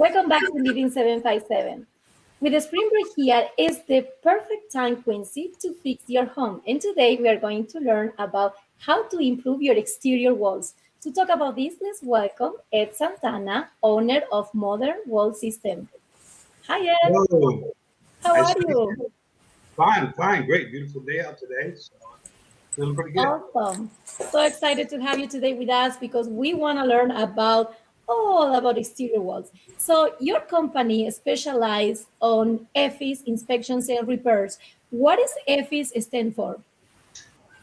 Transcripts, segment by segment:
Welcome back to Living 757. With the spring break here is the perfect time, Quincy, to fix your home. And today we are going to learn about how to improve your exterior walls. To talk about this, let's welcome Ed Santana, owner of Modern Wall System. Hi, Ed. Hello. How Nice are to meet you? you. Fine, great. Beautiful day out today. So feeling pretty good. Awesome. So excited to have you today with us because we want to learn about all about exterior walls. So your company specializes on EIFS inspections and repairs. What does EIFS stand for?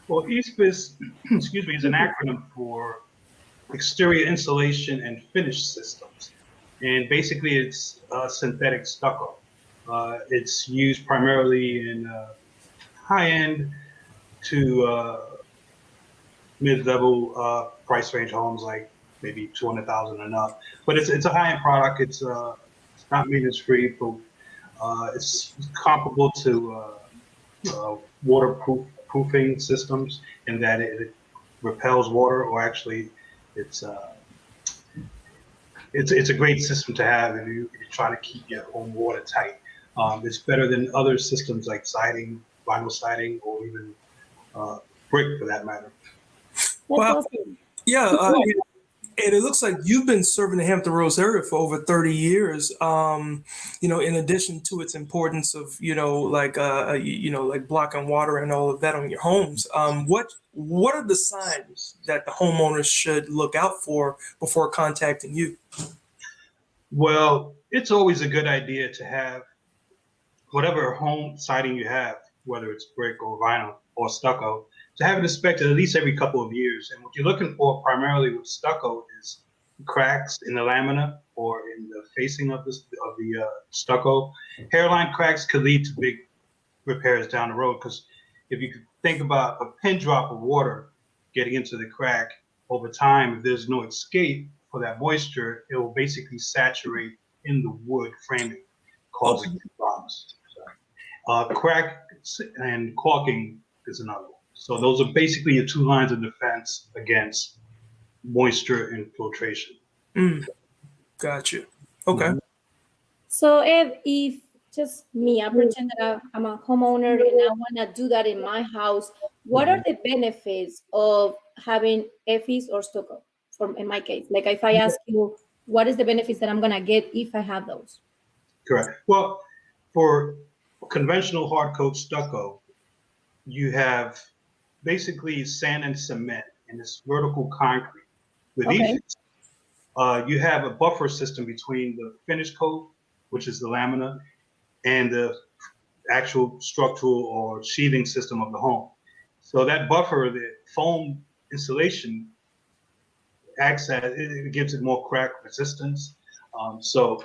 Well, EIFS, excuse me, is an acronym for Exterior Insulation and Finish Systems. And basically it's synthetic stucco. It's used primarily in high-end to mid-level price range homes, like maybe 200,000 and up. But it's a high-end product. It's not maintenance-free, but it's comparable to waterproofing systems in that it repels water, or actually it's a great system to have if you try to keep your home watertight. It's better than other systems like siding, vinyl siding, or even brick for that matter. That's Wow. awesome. Yeah, and it looks like you've been serving the Hampton Roads area for over 30 years. In addition to its importance of, like blocking water and all of that on your homes. What are the signs that the homeowners should look out for before contacting you? Well, it's always a good idea to have whatever home siding you have, whether it's brick or vinyl or stucco, to have it inspected at least every couple of years. And what you're looking for primarily with stucco is cracks in the lamina or in the facing of the stucco. Hairline cracks could lead to big repairs down the road, because if you could think about a pin drop of water getting into the crack, over time, if there's no escape for that moisture, it will basically saturate in the wood framing, causing problems. Crack and caulking is another one. So those are basically your two lines of defense against moisture infiltration. Gotcha. Okay. So if just me, I pretend that I'm a homeowner and I want to do that in my house, what are the benefits of having EIFS or stucco? In my case, like if I ask you, what is the benefits that I'm gonna get if I have those? Correct. Well, for conventional hard coat stucco, you have basically sand and cement in this vertical concrete. With Okay. EIFS, you have a buffer system between the finish coat, which is the lamina, and the actual structural or sheathing system of the home. So that buffer, the foam insulation, it gives it more crack resistance. So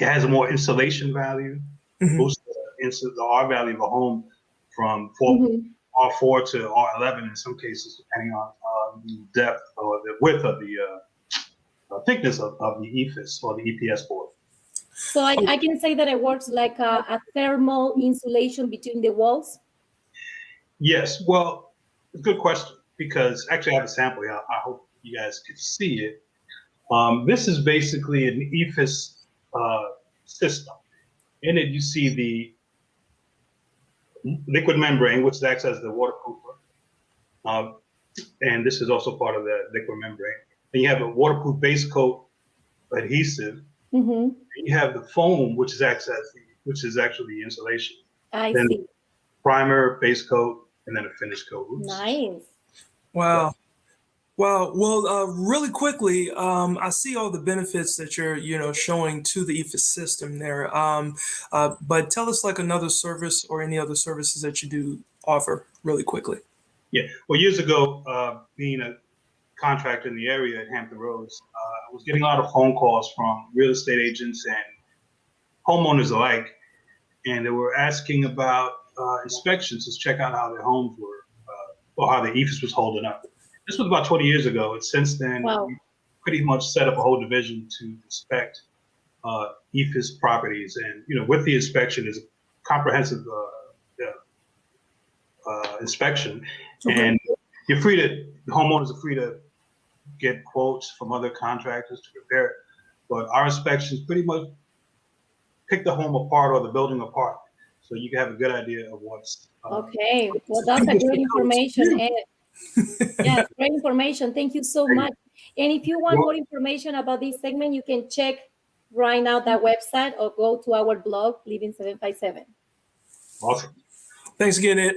it has a more insulation value, boosts the R value of a home from R4 to R11 in some cases, depending on the depth or the width of the thickness of the EIFS or the EPS board. So I can say that it works like a thermal insulation between the walls. Yes, well, good question, because actually I have a sample here. I hope you guys can see it. This is basically an EIFS system. In it, you see the liquid membrane, which acts as the waterproofer. And this is also part of the liquid membrane. Then you have a waterproof base coat adhesive. And you have the foam, which is actually the insulation. I then see. Primer, base coat, and then a finish coat. Nice. Wow. Wow. Well, really quickly, I see all the benefits that you're showing to the EIFS system there. But tell us like another service or any other services that you do offer really quickly. Yeah. Well, years ago, being a contractor in the area at Hampton Roads, I was getting a lot of phone calls from real estate agents and homeowners alike, and they were asking about inspections to check out how their homes were, or how the EIFS was holding up. This was about 20 years ago, and since then, we pretty much set up a whole division to inspect EIFS properties. And with the inspection is a comprehensive inspection, and the homeowners are free to get quotes from other contractors to repair it. But our inspections pretty much pick the home apart or the building apart, so you can have a good idea of what's. Okay, well, that's a great information. Yes, great information. Thank you so much. And if you want more information about this segment, you can check right now that website or go to our blog, Living 757. Awesome. Thanks again, Ed.